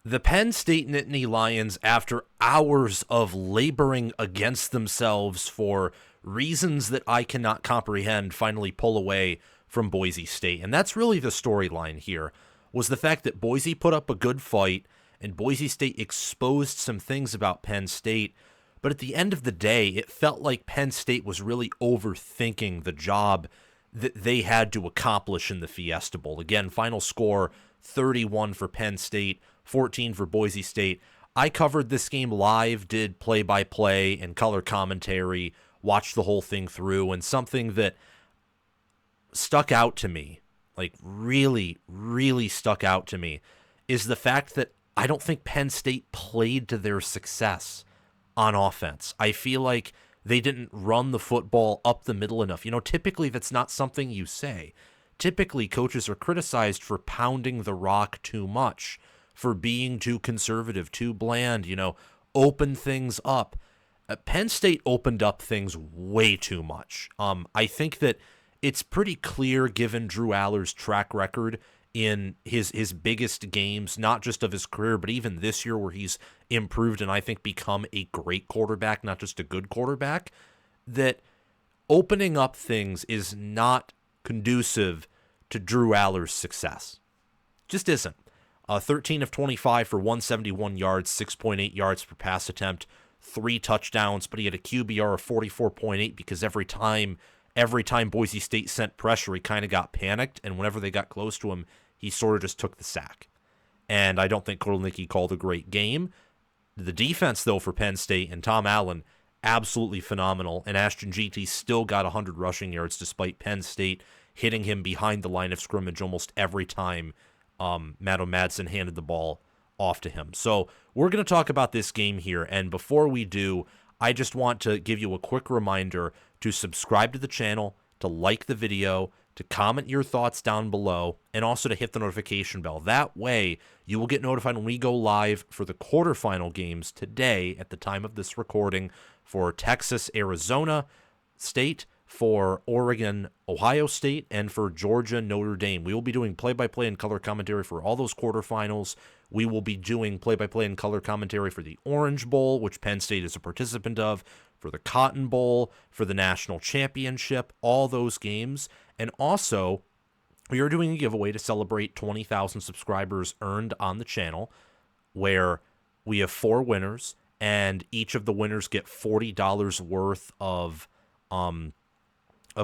The Penn State Nittany Lions, after hours of laboring against themselves for reasons that I cannot comprehend, finally pull away from Boise State. And that's really the storyline here, was the fact that Boise put up a good fight and Boise State exposed some things about Penn State. But at the end of the day, it felt like Penn State was really overthinking the job that they had to accomplish in the Fiesta Bowl. Again, final score 31 for Penn State, 14 for Boise State. I covered this game live, did play-by-play and color commentary, watched the whole thing through, and something that stuck out to me, like really, really stuck out to me, is the fact that I don't think Penn State played to their success on offense. I feel like they didn't run the football up the middle enough. You know, typically that's not something you say. Typically, coaches are criticized for pounding the rock too much, for being too conservative, too bland, open things up. Penn State opened up things way too much. I think that it's pretty clear, given Drew Allar's track record in his biggest games, not just of his career, but even this year where he's improved and I think become a great quarterback, not just a good quarterback, that opening up things is not conducive to Drew Allar's success. Just isn't. 13 of 25 for 171 yards, 6.8 yards per pass attempt, 3 touchdowns, but he had a QBR of 44.8 because every time Boise State sent pressure, he kind of got panicked, and whenever they got close to him, he sort of just took the sack. And I don't think Kotelnicki called a great game. The defense, though, for Penn State and Tom Allen, absolutely phenomenal, and Ashton Jeanty still got 100 rushing yards despite Penn State hitting him behind the line of scrimmage almost every time Matto Madsen handed the ball off to him. So we're going to talk about this game here, and before we do, I just want to give you a quick reminder to subscribe to the channel, to like the video, to comment your thoughts down below, and also to hit the notification bell. That way, you will get notified when we go live for the quarterfinal games today at the time of this recording for Texas, Arizona State, for Oregon, Ohio State, and for Georgia, Notre Dame. We will be doing play-by-play and color commentary for all those quarterfinals. We will be doing play-by-play and color commentary for the Orange Bowl, which Penn State is a participant of, for the Cotton Bowl, for the National Championship, all those games. And also, we are doing a giveaway to celebrate 20,000 subscribers earned on the channel, where we have 4 winners, and each of the winners get $40 worth of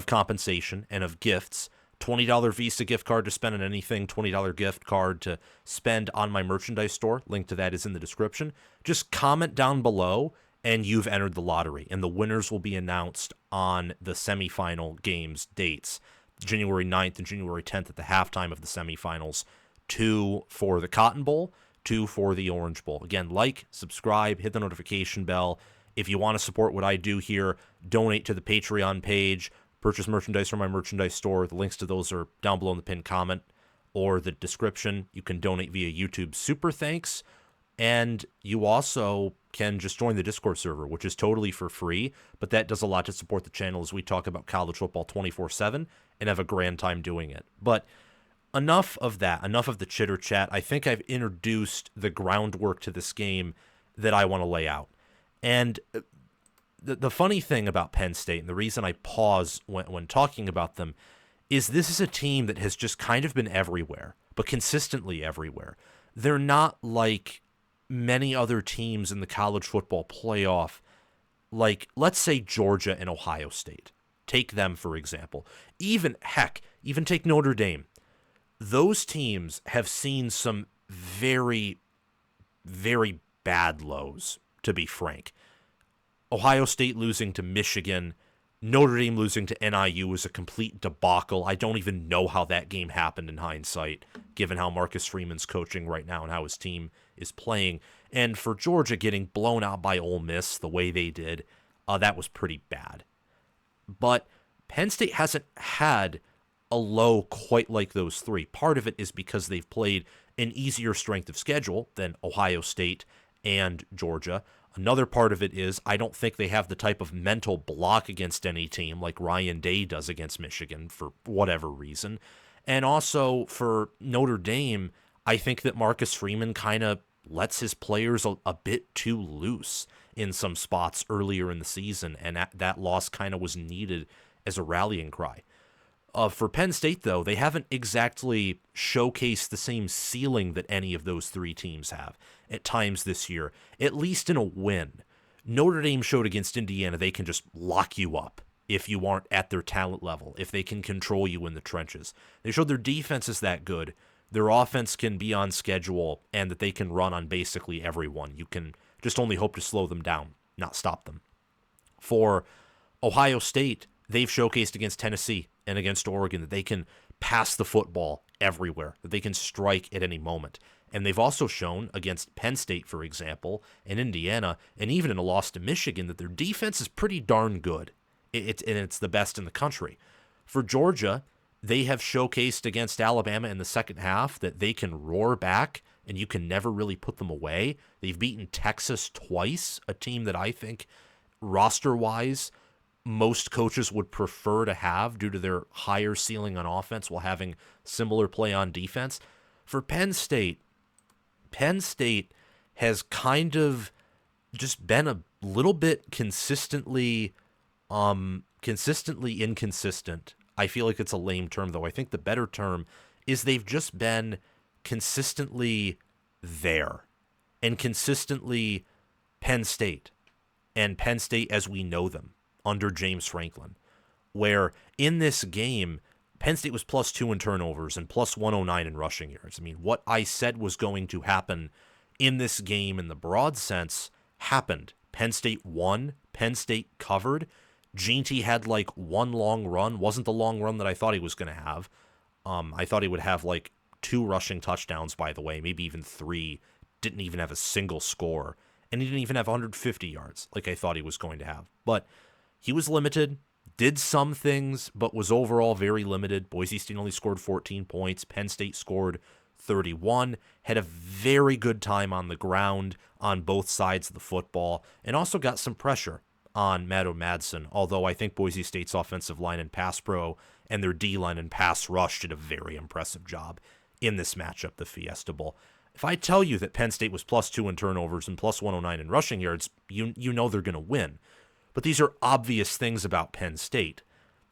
compensation and of gifts. $20 Visa gift card to spend on anything, $20 gift card to spend on my merchandise store. Link to that is in the description. Just comment down below and you've entered the lottery, and the winners will be announced on the semifinal games dates, January 9th and January 10th at the halftime of the semifinals, 2 for the Cotton Bowl, 2 for the Orange Bowl. Again, like, subscribe, hit the notification bell. If you want to support what I do here, donate to the Patreon page, purchase merchandise from my merchandise store. The links to those are down below in the pinned comment or the description. You can donate via YouTube Super Thanks, and you also can just join the Discord server, which is totally for free, but that does a lot to support the channel as we talk about college football 24/7 and have a grand time doing it. But enough of that, enough of the chitter chat. I think I've introduced the groundwork to this game that I want to lay out. And the funny thing about Penn State, and the reason I pause when talking about them, is this is a team that has just kind of been everywhere, but consistently everywhere. They're not like many other teams in the college football playoff, like, let's say, Georgia and Ohio State. Take them, for example. Even take Notre Dame. Those teams have seen some very, very bad lows, to be frank. Ohio State losing to Michigan, Notre Dame losing to NIU was a complete debacle. I don't even know how that game happened in hindsight, given how Marcus Freeman's coaching right now and how his team is playing. And for Georgia getting blown out by Ole Miss the way they did, that was pretty bad. But Penn State hasn't had a low quite like those 3. Part of it is because they've played an easier strength of schedule than Ohio State and Georgia. Another part of it is I don't think they have the type of mental block against any team like Ryan Day does against Michigan for whatever reason. And also for Notre Dame, I think that Marcus Freeman kind of lets his players a bit too loose in some spots earlier in the season, and that loss kind of was needed as a rallying cry. For Penn State, though, they haven't exactly showcased the same ceiling that any of those three teams have at times this year, at least in a win. Notre Dame showed against Indiana they can just lock you up if you aren't at their talent level, if they can control you in the trenches. They showed their defense is that good, their offense can be on schedule, and that they can run on basically everyone. You can just only hope to slow them down, not stop them. For Ohio State, they've showcased against Tennessee and against Oregon that they can pass the football everywhere, that they can strike at any moment. And they've also shown against Penn State, for example, and Indiana, and even in a loss to Michigan, that their defense is pretty darn good. It's the best in the country. For Georgia, they have showcased against Alabama in the second half that they can roar back and you can never really put them away. They've beaten Texas twice, a team that I think roster-wise most coaches would prefer to have due to their higher ceiling on offense while having similar play on defense. For Penn State has kind of just been a little bit consistently inconsistent. I feel like it's a lame term, though. I think the better term is they've just been consistently there and consistently Penn State and Penn State as we know them under James Franklin, where in this game, Penn State was +2 in turnovers and +109 in rushing yards. I mean, what I said was going to happen in this game in the broad sense happened. Penn State won. Penn State covered. Jeanty had like one long run. Wasn't the long run that I thought he was going to have. I thought he would have like 2 rushing touchdowns, by the way, maybe even 3. Didn't even have a single score. And he didn't even have 150 yards like I thought he was going to have. But he was limited, did some things, but was overall very limited. Boise State only scored 14 points. Penn State scored 31. Had a very good time on the ground on both sides of the football, and also got some pressure on Matto Madsen, although I think Boise State's offensive line and pass pro and their D-line and pass rush did a very impressive job in this matchup, the Fiesta Bowl. If I tell you that Penn State was +2 in turnovers and +109 in rushing yards, you know they're going to win. But these are obvious things about Penn State.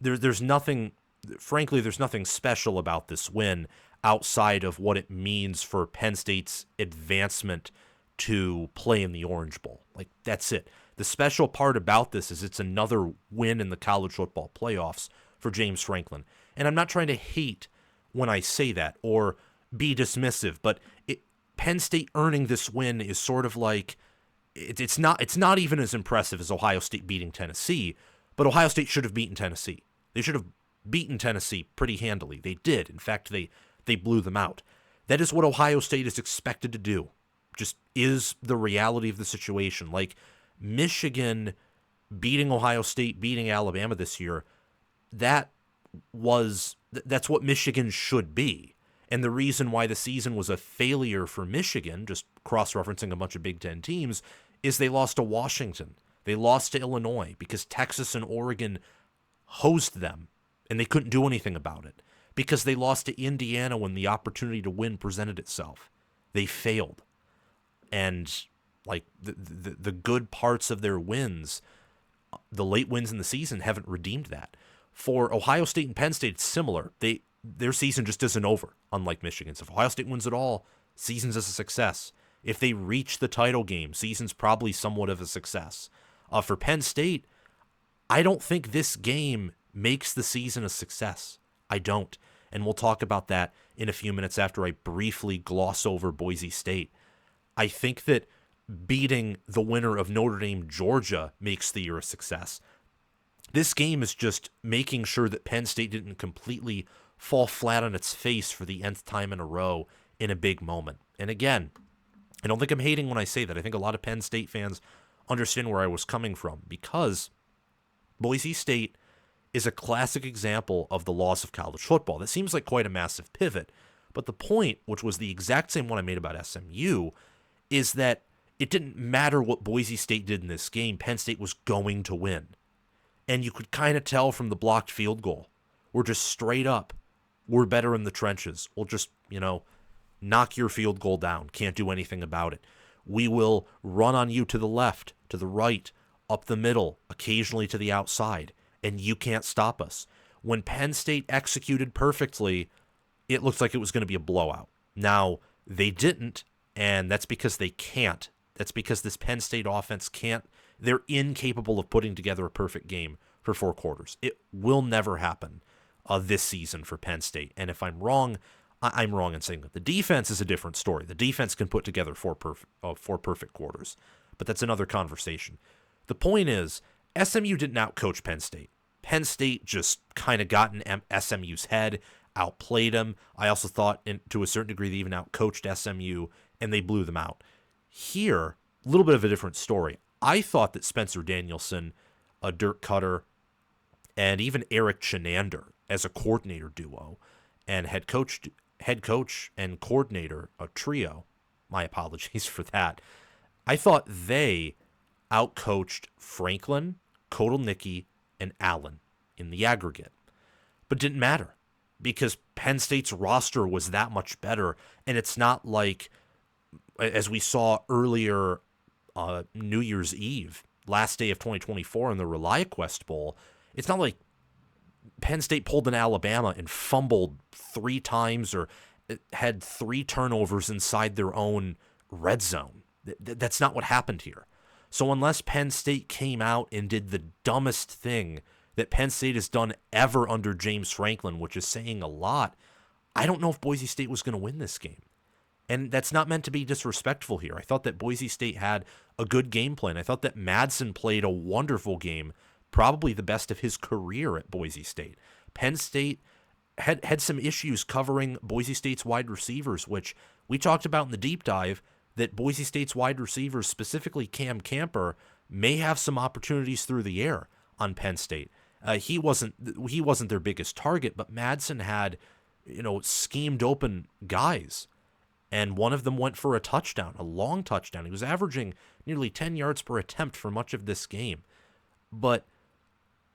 There's nothing, frankly, there's nothing special about this win outside of what it means for Penn State's advancement to play in the Orange Bowl. Like, that's it. The special part about this is it's another win in the college football playoffs for James Franklin. And I'm not trying to hate when I say that or be dismissive, but Penn State earning this win is sort of like, it's not even as impressive as Ohio State beating Tennessee, but Ohio State should have beaten Tennessee. They should have beaten Tennessee pretty handily. They did. In fact, they blew them out. That is what Ohio State is expected to do. Just is the reality of the situation. Like Michigan beating Ohio State, beating Alabama this year, that's what Michigan should be. And the reason why the season was a failure for Michigan, just cross-referencing a bunch of Big Ten teams, is they lost to Washington. They lost to Illinois because Texas and Oregon hosed them, and they couldn't do anything about it. Because they lost to Indiana when the opportunity to win presented itself. They failed. And like the good parts of their wins, the late wins in the season haven't redeemed that. For Ohio State and Penn State, it's similar. Their season just isn't over, unlike Michigan's. If Ohio State wins it all, season's a success. If they reach the title game, season's probably somewhat of a success. For Penn State, I don't think this game makes the season a success. I don't. And we'll talk about that in a few minutes after I briefly gloss over Boise State. I think that beating the winner of Notre Dame, Georgia makes the year a success. This game is just making sure that Penn State didn't completely fall flat on its face for the nth time in a row in a big moment. And again, I don't think I'm hating when I say that. I think a lot of Penn State fans understand where I was coming from, because Boise State is a classic example of the loss of college football. That seems like quite a massive pivot, but the point, which was the exact same one I made about SMU, is that it didn't matter what Boise State did in this game. Penn State was going to win. And you could kind of tell from the blocked field goal. We're just straight up. We're better in the trenches. We'll just, knock your field goal down. Can't do anything about it. We will run on you to the left, to the right, up the middle, occasionally to the outside, and you can't stop us. When Penn State executed perfectly, it looks like it was going to be a blowout. Now, they didn't, and that's because they can't. That's because this Penn State offense can't. They're incapable of putting together a perfect game for 4 quarters. It will never happen this season for Penn State. And if I'm wrong, I'm wrong in saying that. The defense is a different story. The defense can put together 4 perfect quarters, but that's another conversation. The point is, SMU didn't outcoach Penn State. Penn State just kind of got in SMU's head, outplayed them. I also thought, to a certain degree, they even outcoached SMU, and they blew them out. Here, a little bit of a different story. I thought that Spencer Danielson, Dirk Cutter, and even Eric Chinander as a coordinator duo, and head coach and coordinator, a trio, my apologies for that, I thought they outcoached Franklin, Kotelnicki, and Allen in the aggregate. But didn't matter, because Penn State's roster was that much better, and it's not like, as we saw earlier New Year's Eve, last day of 2024 in the ReliaQuest Bowl, it's not like Penn State pulled in Alabama and fumbled 3 times or had 3 turnovers inside their own red zone. That's not what happened here. So unless Penn State came out and did the dumbest thing that Penn State has done ever under James Franklin, which is saying a lot, I don't know if Boise State was going to win this game. And that's not meant to be disrespectful here. I thought that Boise State had a good game plan. I thought that Madsen played a wonderful game, probably the best of his career at Boise State. Penn State had some issues covering Boise State's wide receivers, which we talked about in the deep dive, that Boise State's wide receivers, specifically Cam Camper, may have some opportunities through the air on Penn State. He wasn't their biggest target, but Madsen had, schemed open guys, and one of them went for a touchdown, a long touchdown. He was averaging nearly 10 yards per attempt for much of this game. But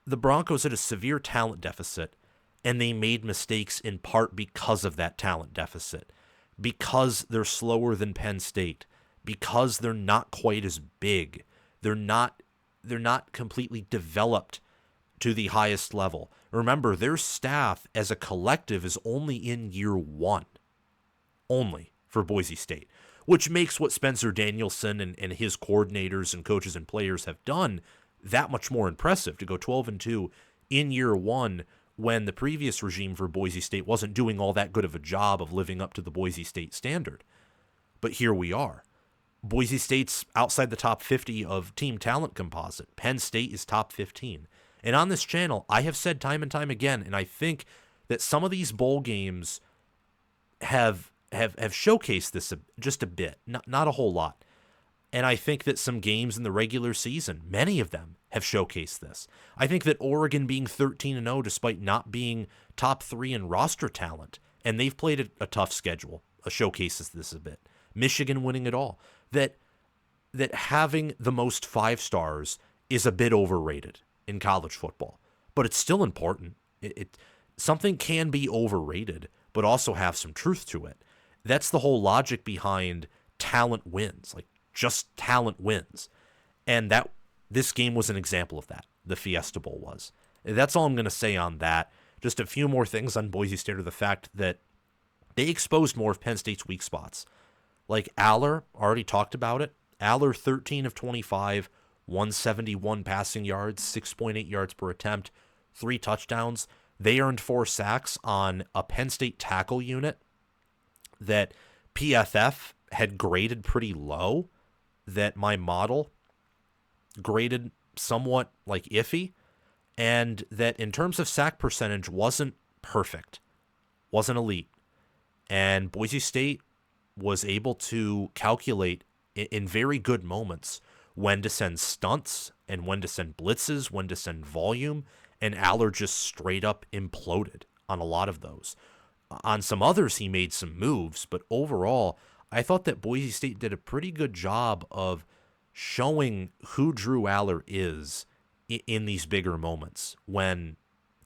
the Broncos had a severe talent deficit, and they made mistakes in part because of that talent deficit, because they're slower than Penn State, because they're not quite as big. They're not completely developed to the highest level. Remember, their staff as a collective is only in year 1. Only for Boise State, which makes what Spencer Danielson and his coordinators and coaches and players have done that much more impressive, to go 12-2 in year 1 when the previous regime for Boise State wasn't doing all that good of a job of living up to the Boise State standard. But here we are. Boise State's outside the top 50 of team talent composite. Penn State is top 15. And on this channel, I have said time and time again, and I think that some of these bowl games have showcased this just a bit, not a whole lot. And I think that some games in the regular season, many of them, have showcased this. I think that Oregon being 13-0 despite not being top 3 in roster talent, and they've played a tough schedule, showcases this a bit. Michigan winning it all. That having the most 5 stars is a bit overrated in college football, but it's still important. Something can be overrated, but also have some truth to it. That's the whole logic behind talent wins, like just talent wins. And this game was an example of that. The Fiesta Bowl was. That's all I'm going to say on that. Just a few more things on Boise State are the fact that they exposed more of Penn State's weak spots. Like Allar, already talked about it. Allar, 13 of 25, 171 passing yards, 6.8 yards per attempt, 3 touchdowns. They earned 4 sacks on a Penn State tackle unit that PFF had graded pretty low, that my model graded somewhat like iffy, and that in terms of sack percentage wasn't perfect, wasn't elite. And Boise State was able to calculate in very good moments when to send stunts and when to send blitzes, when to send volume, and Allar just straight up imploded on a lot of those. On some others, he made some moves, but overall, I thought that Boise State did a pretty good job of showing who Drew Allar is in these bigger moments when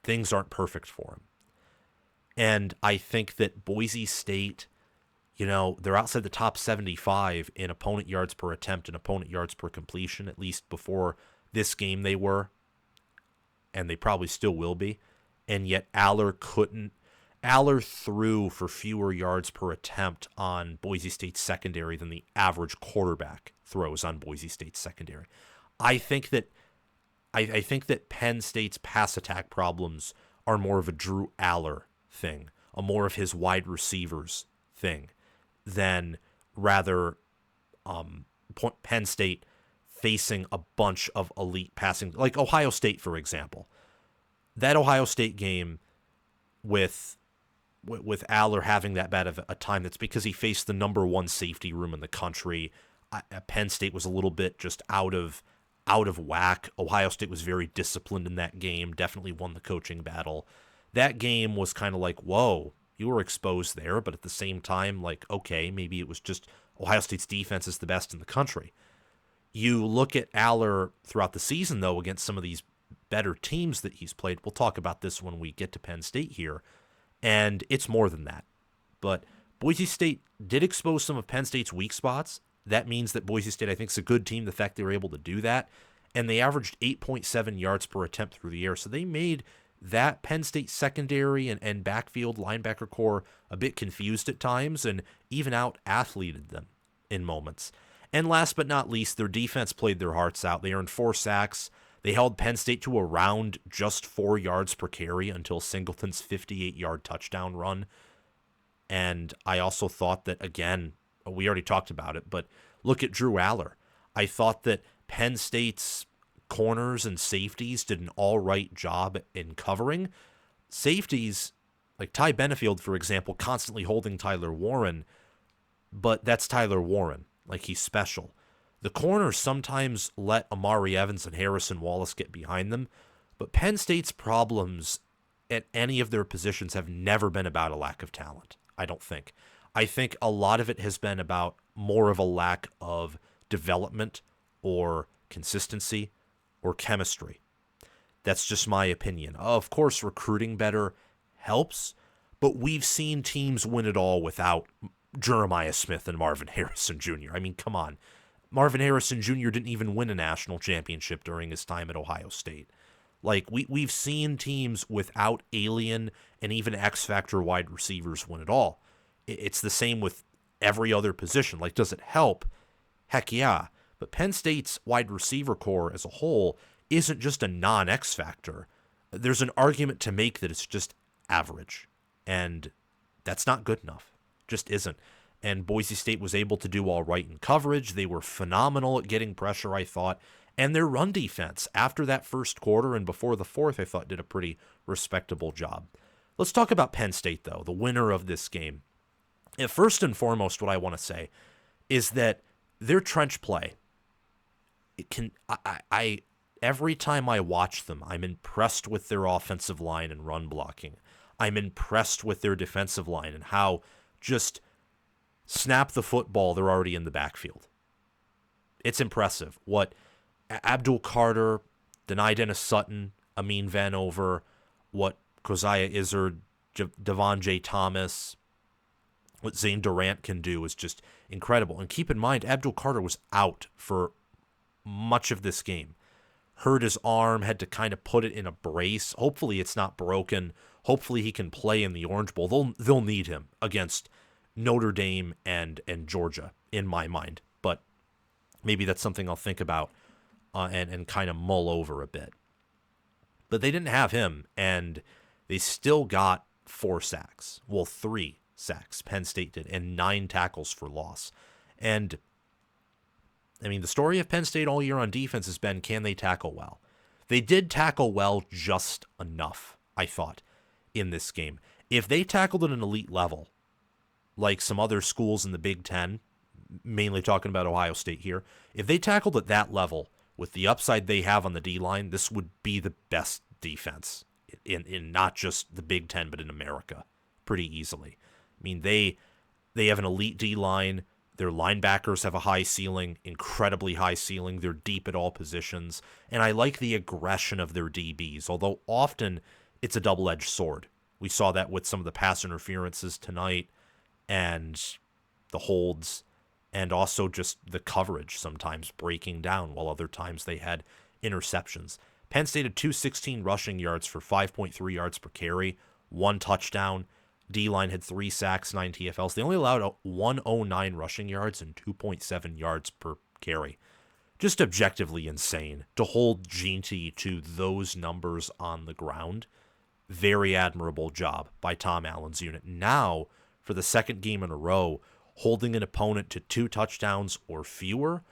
things aren't perfect for him. And I think that Boise State, they're outside the top 75 in opponent yards per attempt and opponent yards per completion, at least before this game they were, and they probably still will be. And yet Allar threw for fewer yards per attempt on Boise State's secondary than the average quarterback throws on Boise State's secondary. I think that Penn State's pass attack problems are more of a Drew Allar thing, a more of his wide receivers thing, than rather Penn State facing a bunch of elite passing, like Ohio State, for example. That Ohio State game with Allar having that bad of a time, that's because he faced the number one safety room in the country. Penn State was a little bit just out of whack. Ohio State was very disciplined in that game, definitely won the coaching battle. That game was kind of like, whoa, you were exposed there, but at the same time, like, okay, maybe it was just Ohio State's defense is the best in the country. You look at Allar throughout the season, though, against some of these better teams that he's played. We'll talk about this when we get to Penn State here, and it's more than that. But Boise State did expose some of Penn State's weak spots. That means that Boise State, I think, is a good team, the fact they were able to do that. And they averaged 8.7 yards per attempt through the air. So they made that Penn State secondary and backfield linebacker core a bit confused at times and even out-athleted them in moments. And last but not least, their defense played their hearts out. They earned 4 sacks. They held Penn State to around just 4 yards per carry until Singleton's 58-yard touchdown run. And I also thought that, again, we already talked about it, but look at Drew Allar. I thought that Penn State's corners and safeties did an all right job in covering. Safeties, like Ty Benefield, for example, constantly holding Tyler Warren, but that's Tyler Warren. Like, he's special. The corners sometimes let Amari Evans and Harrison Wallace get behind them, but Penn State's problems at any of their positions have never been about a lack of talent, I don't think. I think a lot of it has been about more of a lack of development or consistency or chemistry. That's just my opinion. Of course, recruiting better helps, but we've seen teams win it all without Jeremiah Smith and Marvin Harrison Jr. I mean, come on. Marvin Harrison Jr. didn't even win a national championship during his time at Ohio State. Like, we've seen teams without alien and even X-Factor wide receivers win it all. It's the same with every other position. Like, does it help? Heck yeah. But Penn State's wide receiver core as a whole isn't just a non-X factor. There's an argument to make that it's just average. And that's not good enough. Just isn't. And Boise State was able to do all right in coverage. They were phenomenal at getting pressure, I thought. And their run defense, after that first quarter and before the fourth, I thought did a pretty respectable job. Let's talk about Penn State, though, the winner of this game. And first and foremost, what I want to say is that their trench play, it can, every time I watch them, I'm impressed with their offensive line and run blocking. I'm impressed with their defensive line and how just snap the football, they're already in the backfield. It's impressive. What Abdul Carter, Dennis-Sutton, Amin Vanover, what Keziah Izzard, Dvon J. Thomas, what Zane Durant can do is just incredible. And keep in mind, Abdul Carter was out for much of this game. Hurt his arm, had to kind of put it in a brace. Hopefully it's not broken. Hopefully he can play in the Orange Bowl. They'll need him against Notre Dame and Georgia, in my mind. But maybe that's something I'll think about and kind of mull over a bit. But they didn't have him, and they still got 4 sacks. Well, 3 sacks, Penn State did, and 9 tackles for loss. And, I mean, the story of Penn State all year on defense has been, can they tackle well? They did tackle well just enough, I thought, in this game. If they tackled at an elite level, like some other schools in the Big Ten, mainly talking about Ohio State here, if they tackled at that level with the upside they have on the D-line, this would be the best defense in not just the Big Ten, but in America, pretty easily. I mean, they have an elite D-line. Their linebackers have a high ceiling, incredibly high ceiling. They're deep at all positions. And I like the aggression of their DBs, although often it's a double-edged sword. We saw that with some of the pass interferences tonight. And the holds, and also just the coverage sometimes breaking down, while other times they had interceptions. Penn State had 216 rushing yards for 5.3 yards per carry, 1 touchdown. D-line had 3 sacks, 9 TFLs. They only allowed 109 rushing yards and 2.7 yards per carry. Just objectively insane to hold Jeanty to those numbers on the ground. Very admirable job by Tom Allen's unit. Now, for the second game in a row, holding an opponent to 2 touchdowns or fewer,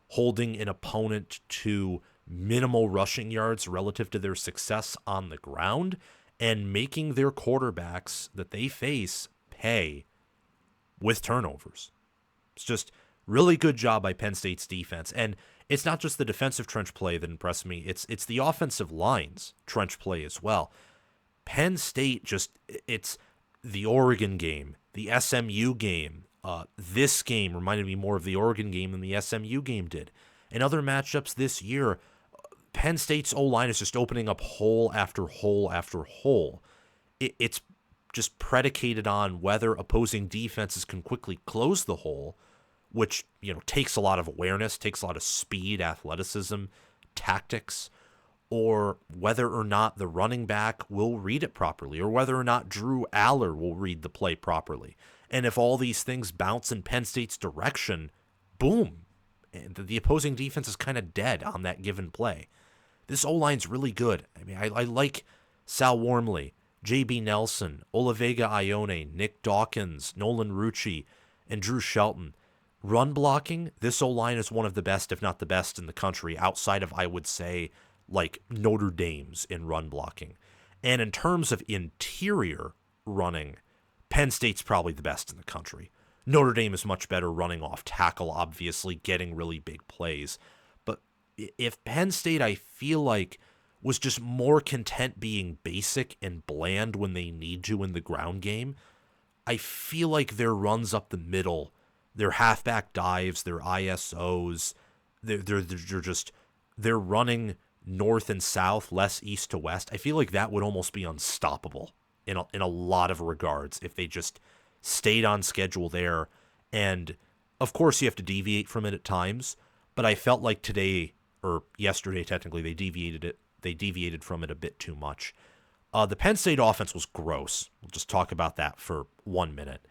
holding an opponent to minimal rushing yards relative to their success on the ground, and making their quarterbacks that they face pay with turnovers. It's just really good job by Penn State's defense. And it's not just the defensive trench play that impressed me. It's the offensive line's trench play as well. Penn State it's the Oregon game, the SMU game. This game reminded me more of the Oregon game than the SMU game did. In other matchups this year, Penn State's O-line is just opening up hole after hole after hole. It's just predicated on whether opposing defenses can quickly close the hole, which, takes a lot of awareness, takes a lot of speed, athleticism, tactics, or whether or not the running back will read it properly, or whether or not Drew Allar will read the play properly. And if all these things bounce in Penn State's direction, boom, and the opposing defense is kind of dead on that given play. This O-line's really good. I mean, I like Sal Wormley, J.B. Nelson, Olavega Ione, Nick Dawkins, Nolan Rucci, and Drew Shelton. Run blocking, this O-line is one of the best, if not the best, in the country, outside of, I would say, like Notre Dame's in run blocking. And in terms of interior running, Penn State's probably the best in the country. Notre Dame is much better running off tackle, obviously, getting really big plays. But if Penn State, I feel like, was just more content being basic and bland when they need to in the ground game, I feel like their runs up the middle, their halfback dives, their ISOs, they're running north and south, less east to west. I feel like that would almost be unstoppable in a lot of regards if they just stayed on schedule there. And of course you have to deviate from it at times, but I felt like today, or yesterday technically, they deviated from it a bit too much. The Penn State offense was gross. We'll just talk about that for 1 minute.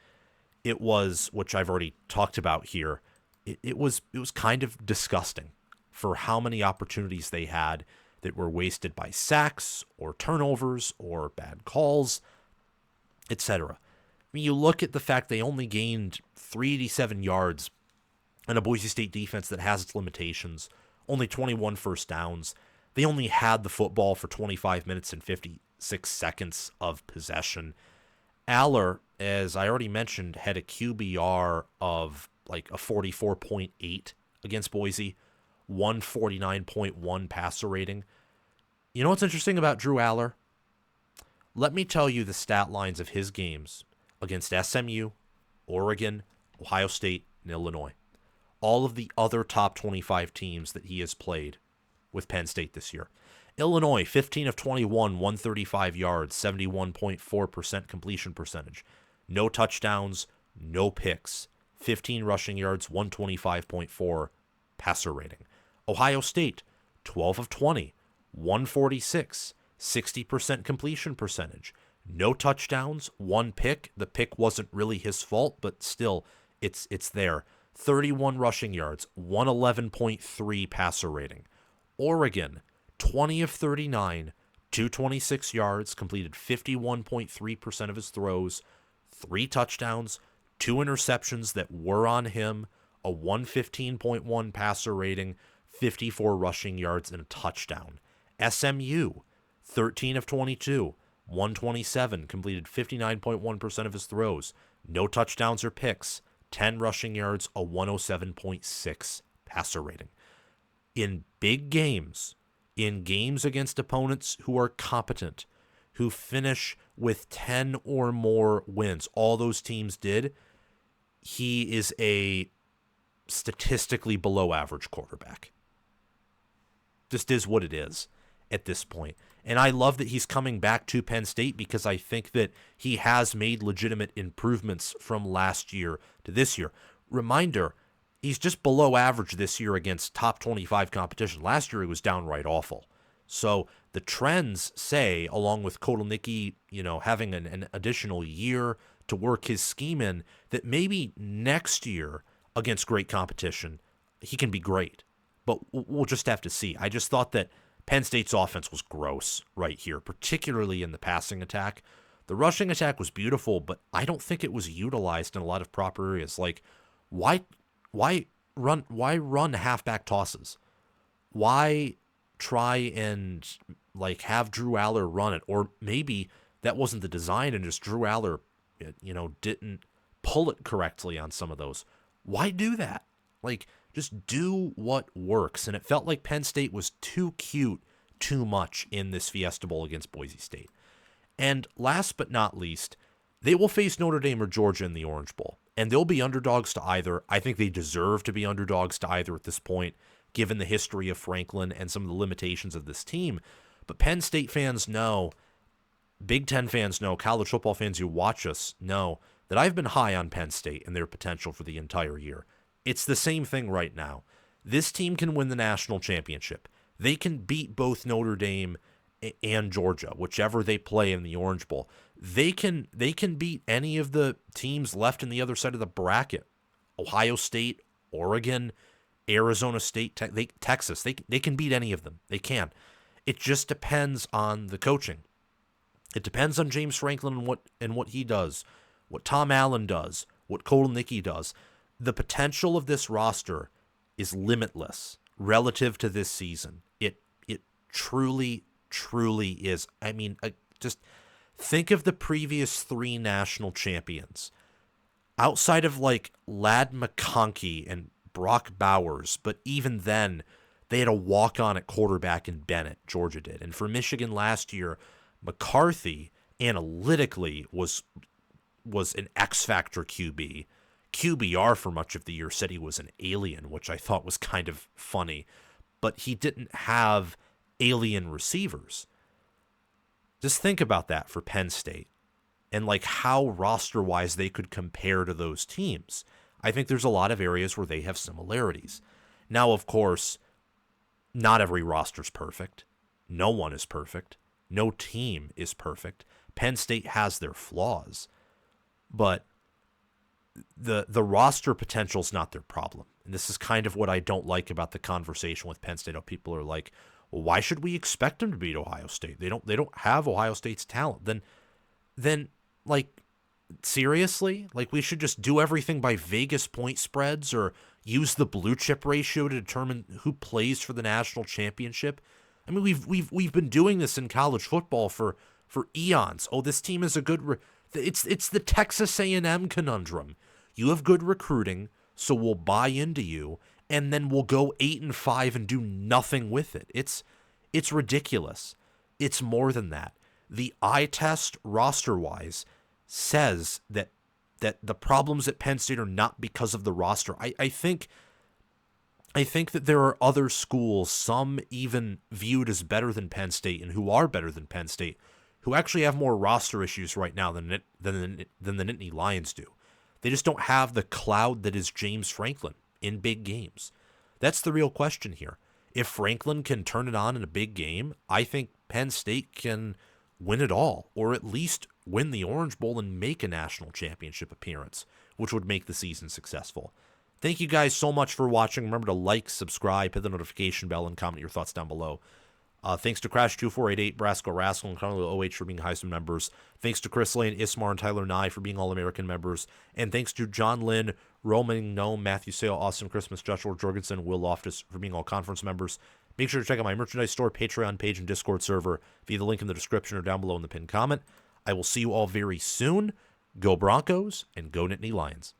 It was, which I've already talked about here, it was kind of disgusting for how many opportunities they had that were wasted by sacks or turnovers or bad calls, etc. I mean, you look at the fact they only gained 387 yards in a Boise State defense that has its limitations, only 21 first downs. They only had the football for 25 minutes and 56 seconds of possession. Allar, as I already mentioned, had a QBR of like a 44.8 against Boise, 149.1 passer rating. You know what's interesting about Drew Allar? Let me tell you the stat lines of his games against SMU, Oregon, Ohio State, and Illinois. All of the other top 25 teams that he has played with Penn State this year. Illinois, 15 of 21, 135 yards, 71.4% completion percentage. No touchdowns, no picks. 15 rushing yards, 125.4 passer rating. Ohio State, 12 of 20, 146, 60% completion percentage. No touchdowns, 1 pick. The pick wasn't really his fault, but still, it's there. 31 rushing yards, 111.3 passer rating. Oregon, 20 of 39, 226 yards, completed 51.3% of his throws, 3 touchdowns, 2 interceptions that were on him, a 115.1 passer rating, 54 rushing yards, and a touchdown. SMU, 13 of 22, 127, completed 59.1% of his throws, no touchdowns or picks, 10 rushing yards, a 107.6 passer rating. In big games, in games against opponents who are competent, who finish with 10 or more wins, all those teams did, he is a statistically below average quarterback. Just is what it is. at this point. And I love that he's coming back to Penn State because I think that he has made legitimate improvements from last year to this year. Reminder, he's just below average this year against top 25 competition. Last year he was downright awful. So the trends say, along with Kotelnicki, having an additional year to work his scheme in, that maybe next year against great competition, he can be great. But we'll just have to see. I just thought that Penn State's offense was gross right here, particularly in the passing attack. The rushing attack was beautiful, but I don't think it was utilized in a lot of proper areas. Like, why run halfback tosses? Why try and have Drew Allar run it? Or maybe that wasn't the design and just Drew Allar, didn't pull it correctly on some of those. Why do that? Just do what works. And it felt like Penn State was too cute too much in this Fiesta Bowl against Boise State. And last but not least, they will face Notre Dame or Georgia in the Orange Bowl. And they'll be underdogs to either. I think they deserve to be underdogs to either at this point, given the history of Franklin and some of the limitations of this team. But Penn State fans know, Big Ten fans know, college football fans who watch us know that I've been high on Penn State and their potential for the entire year. It's the same thing right now. This team can win the national championship. They can beat both Notre Dame and Georgia, whichever they play in the Orange Bowl. They can beat any of the teams left in the other side of the bracket. Ohio State, Oregon, Arizona State, Texas. They can beat any of them. They can. It just depends on the coaching. It depends on James Franklin and what he does, what Tom Allen does, what Kotelnicki does. The potential of this roster is limitless relative to this season. It truly, truly is. I mean, just think of the previous 3 national champions. Outside of Ladd McConkey and Brock Bowers, but even then, they had a walk-on at quarterback in Bennett, Georgia did. And for Michigan last year, McCarthy analytically was an X-Factor QB. QBR for much of the year said he was an alien, which I thought was kind of funny. But he didn't have alien receivers. Just think about that for Penn State and how roster-wise they could compare to those teams. I think there's a lot of areas where they have similarities. Now, of course, not every roster's perfect. No one is perfect. No team is perfect. Penn State has their flaws. But the roster potential is not their problem. And this is kind of what I don't like about the conversation with Penn State. How people are like, well, why should we expect them to beat Ohio State? They don't have Ohio State's talent. Then seriously? We should just do everything by Vegas point spreads or use the blue chip ratio to determine who plays for the national championship? I mean, we've been doing this in college football for eons. Oh, this team is a good it's the Texas A&M conundrum. You have good recruiting, so we'll buy into you, and then we'll go 8-5 and do nothing with it. It's ridiculous. It's more than that. The eye test roster-wise says that the problems at Penn State are not because of the roster. I think that there are other schools, some even viewed as better than Penn State and who are better than Penn State, who actually have more roster issues right now than the Nittany Lions do. They just don't have the cloud that is James Franklin in big games. That's the real question here. If Franklin can turn it on in a big game, I think Penn State can win it all, or at least win the Orange Bowl and make a national championship appearance, which would make the season successful. Thank you guys so much for watching. Remember to like, subscribe, hit the notification bell, and comment your thoughts down below. Thanks to Crash2488, Brasco Rascal, and Carlo OH for being Heisman members. Thanks to Chris Lane, Ismar, and Tyler Nye for being All-American members. And thanks to John Lynn, Roman Gnome, Matthew Sale, Austin Christmas, Joshua Jorgensen, Will Loftus for being all-conference members. Make sure to check out my merchandise store, Patreon page, and Discord server via the link in the description or down below in the pinned comment. I will see you all very soon. Go Broncos, and go Nittany Lions.